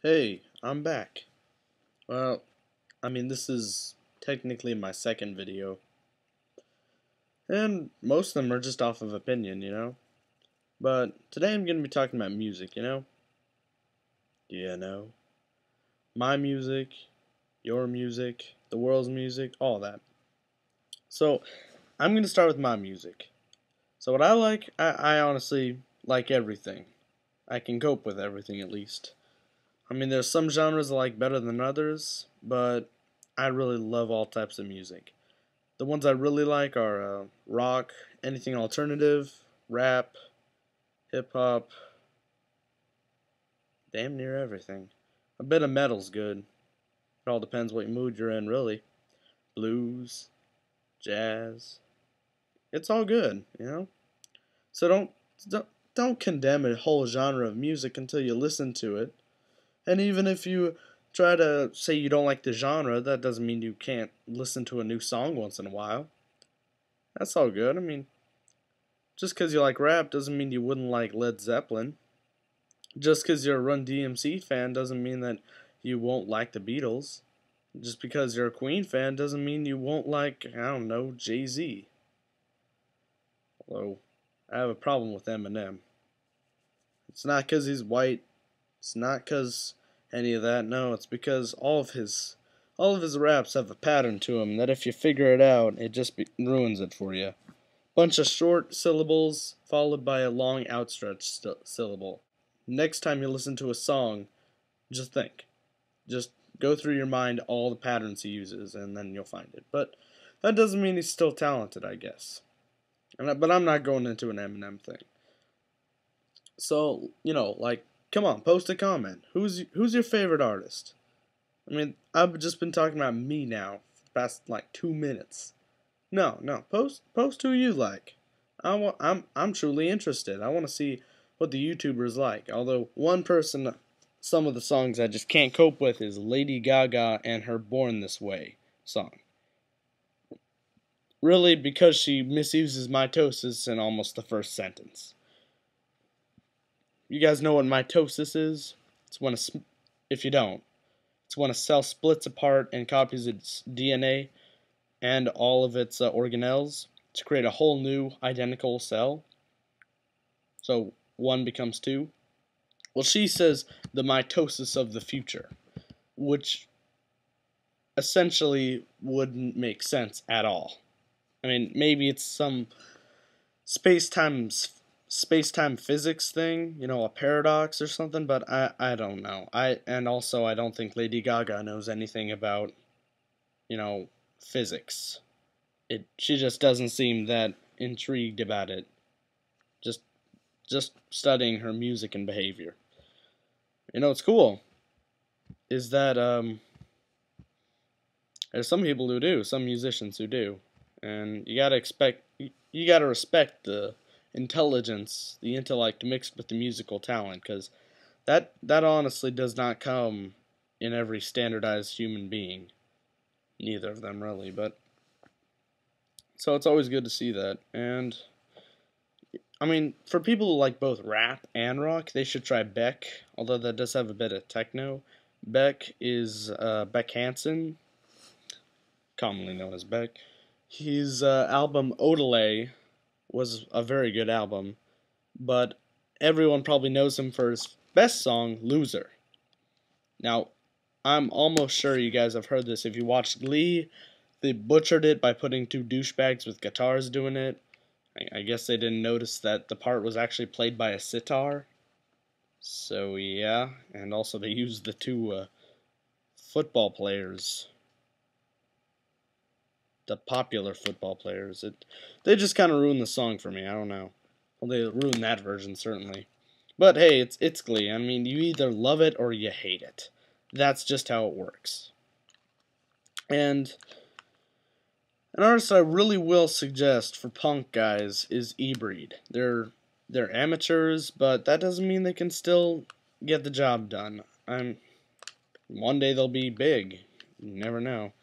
Hey, I'm back. Well, this is technically my second video, and most of them are just off of opinion. But today I'm going to be talking about music. You know, my music, your music, the world's music, all that. So, I'm going to start with my music. So, what I like, I honestly like everything. I can cope with everything at least. There's some genres I like better than others, but I really love all types of music. The ones I really like are rock, anything alternative, rap, hip hop, damn near everything. A bit of metal's good. It all depends what mood you're in, really. Blues, jazz, it's all good. So don't condemn a whole genre of music until you listen to it. And even if you try to say you don't like the genre, that doesn't mean you can't listen to a new song once in a while. That's all good. Just because you like rap doesn't mean you wouldn't like Led Zeppelin. Just because you're a Run DMC fan doesn't mean that you won't like the Beatles. Just because you're a Queen fan doesn't mean you won't like, I don't know, Jay-Z. Although, I have a problem with Eminem. It's not because he's white. It's not because any of that. No, it's because all of his raps have a pattern to them that if you figure it out, it just ruins it for you. Bunch of short syllables followed by a long outstretched syllable. Next time you listen to a song, just think. Just go through your mind all the patterns he uses, and then you'll find it. But that doesn't mean he's still talented, I guess. But I'm not going into an Eminem thing. So like, come on, post a comment. Who's your favorite artist? I've just been talking about me now for the past like 2 minutes. No, no, post who you like. I'm truly interested. I want to see what the YouTubers like. Although one person, some of the songs I just can't cope with is Lady Gaga and her "Born This Way" song. Really, because she misuses mitosis in almost the first sentence. You guys know what mitosis is? It's when if you don't, it's when a cell splits apart and copies its DNA and all of its organelles to create a whole new identical cell. So one becomes two. Well, she says the mitosis of the future, which essentially wouldn't make sense at all. Maybe it's some space-time space-time physics thing, a paradox or something, but I don't know. I don't think Lady Gaga knows anything about, physics. She just doesn't seem that intrigued about it. Just just studying her music and behavior. What's cool is that there's some people who do, some musicians who do, and you gotta respect the intelligence, the intellect mixed with the musical talent, because that honestly does not come in every standardized human being. Neither of them really, but so it's always good to see that. And for people who like both rap and rock, they should try Beck, although that does have a bit of techno. Beck is Beck Hansen, commonly known as Beck. His album Odelay was a very good album, but everyone probably knows him for his best song, Loser. Now, I'm almost sure you guys have heard this. If you watched Glee, they butchered it by putting two douchebags with guitars doing it. I guess they didn't notice that the part was actually played by a sitar. So yeah, and also they used the two football players, the popular football players. They just kind of ruined the song for me. I don't know. Well, they ruined that version certainly. But hey, it's Glee. You either love it or you hate it. That's just how it works. And an artist I really will suggest for punk guys is eBreed. They're amateurs, but that doesn't mean they can still get the job done. One day they'll be big. You never know.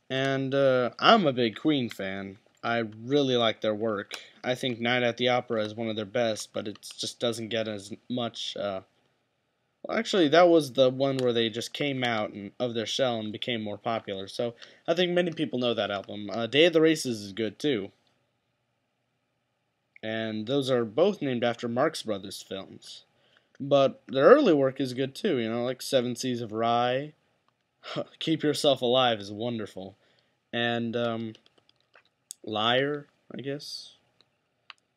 And I'm a big Queen fan. I really like their work. I think Night at the Opera is one of their best, but it just doesn't get as much Well, actually, that was the one where they just came out of their shell and became more popular. So I think many people know that album. Day of the Races is good too, and those are both named after Marx Brothers films. But their early work is good too. Like Seven Seas of Rye, Keep Yourself Alive is wonderful, and Liar, I guess.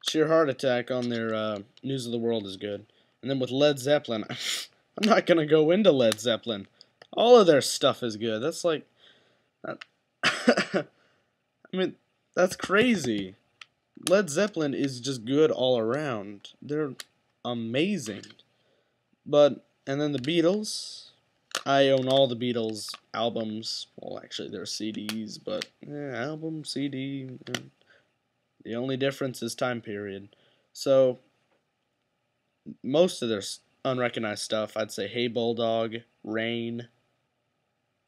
Sheer Heart Attack on their News of the World is good. And then with Led Zeppelin, I'm not gonna go into Led Zeppelin. All of their stuff is good. That's like, I mean, that's crazy. Led Zeppelin is just good all around. They're amazing. And then the Beatles. I own all the Beatles albums. Well, actually, they're CDs, but album, CD. The only difference is time period. So, most of their unrecognized stuff, I'd say Hey Bulldog, Rain,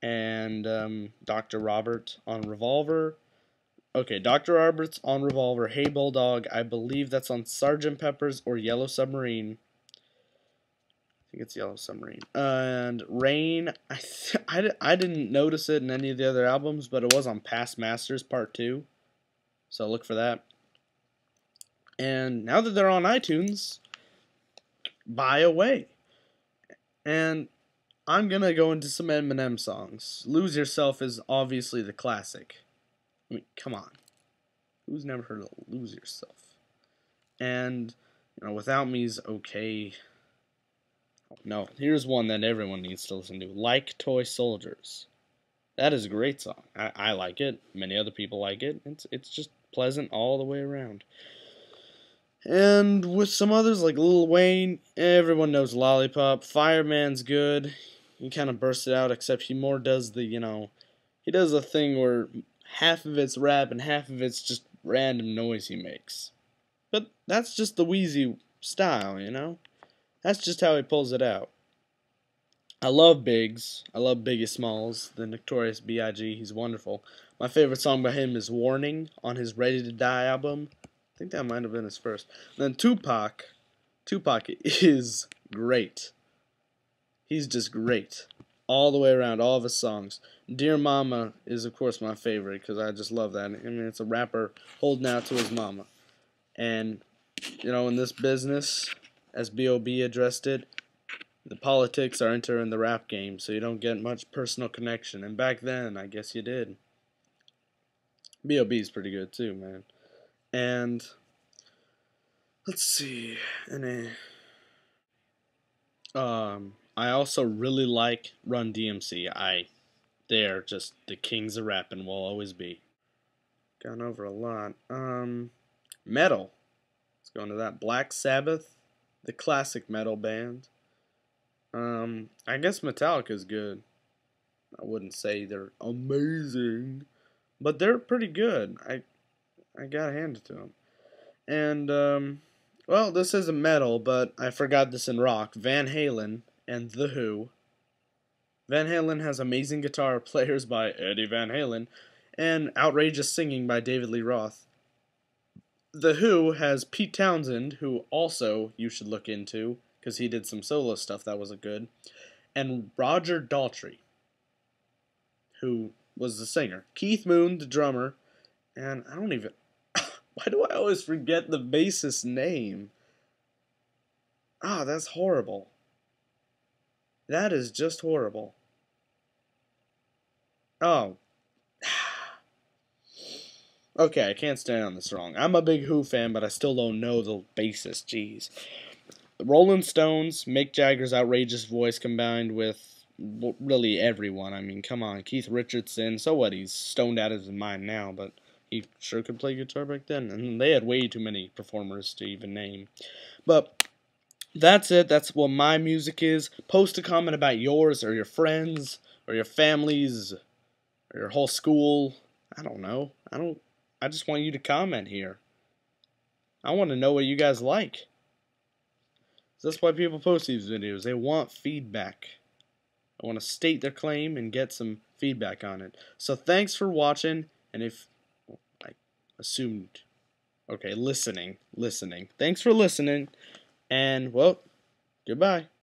and Dr. Robert on Revolver. Okay, Dr. Roberts on Revolver, Hey Bulldog, I believe that's on Sgt. Pepper's or Yellow Submarine. I think it's Yellow Submarine. And Rain, I didn't notice it in any of the other albums, but it was on Past Masters Part 2. So look for that. And now that they're on iTunes, buy away. And I'm going to go into some Eminem songs. Lose Yourself is obviously the classic. I mean, come on. Who's never heard of Lose Yourself? And, Without Me's okay. No, here's one that everyone needs to listen to. Like Toy Soldiers. That is a great song. I like it. Many other people like it. It's just pleasant all the way around. And with some others like Lil Wayne, everyone knows Lollipop. Fireman's good. He kind of bursts it out, except he more does the, he does a thing where half of it's rap and half of it's just random noise he makes. But that's just the Wheezy style, That's just how he pulls it out. I love Biggs. I love Biggie Smalls, the Notorious B.I.G. He's wonderful. My favorite song by him is Warning on his Ready to Die album. I think that might have been his first. Then Tupac. Tupac is great. He's just great. All the way around, all of his songs. Dear Mama is, of course, my favorite because I just love that. I mean, it's a rapper holding out to his mama. And, in this business, as B.O.B. addressed it, the politics are entering the rap game, so you don't get much personal connection. And back then, I guess you did. B.O.B. is pretty good too, man. And let's see. I also really like Run DMC. They're just the kings of rap and will always be. Gone over a lot. Metal. Let's go into that. Black Sabbath, the classic metal band. I guess Metallica's good. I wouldn't say they're amazing, but they're pretty good. I gotta hand it to them. And well, this isn't metal, but I forgot this in rock. Van Halen and The Who. Van Halen has amazing guitar players by Eddie Van Halen and outrageous singing by David Lee Roth. The Who has Pete Townsend, who also you should look into because he did some solo stuff that was good, and Roger Daltrey, who was the singer. Keith Moon, the drummer, and I don't even... Why do I always forget the bassist's name? That's horrible. That is just horrible. Oh. Okay, I can't stand on this wrong. I'm a big Who fan, but I still don't know the bassist. Jeez. The Rolling Stones, Mick Jagger's outrageous voice combined with really everyone. I mean, come on. Keith Richardson, so what? He's stoned out of his mind now, but he sure could play guitar back then. And they had way too many performers to even name. But that's it. That's what my music is. Post a comment about yours or your friends or your families or your whole school. I don't know. I just want you to comment here. I want to know what you guys like. That's why people post these videos. They want feedback. I want to state their claim and get some feedback on it. So thanks for watching. And if I assumed, okay, listening. Thanks for listening. And well, goodbye.